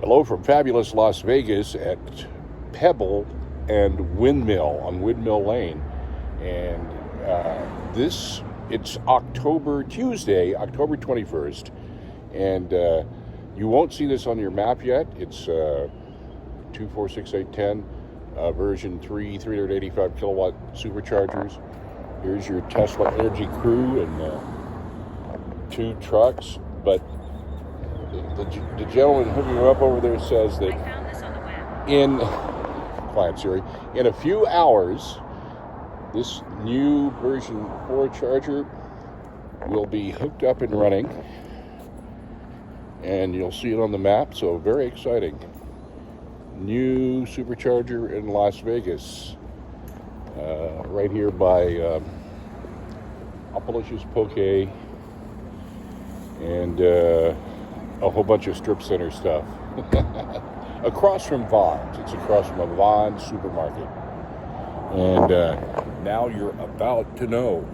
Hello from fabulous Las Vegas at Pebble and Windmill on Windmill Lane. And it's Tuesday, October 21st. And you won't see this on your map yet. It's 246810 version 385 kilowatt superchargers. Here's your Tesla Energy crew and 2 trucks. But the gentleman hooking up over there says that I found this on the web. in a few hours, this new version 4 charger will be hooked up and running, and you'll see it on the map. So very exciting. New supercharger in Las Vegas, right here by Appalachia's Poke and a whole bunch of strip center stuff. Across from Vaughn's. It's across from a Vaughn's supermarket. And now you're about to know.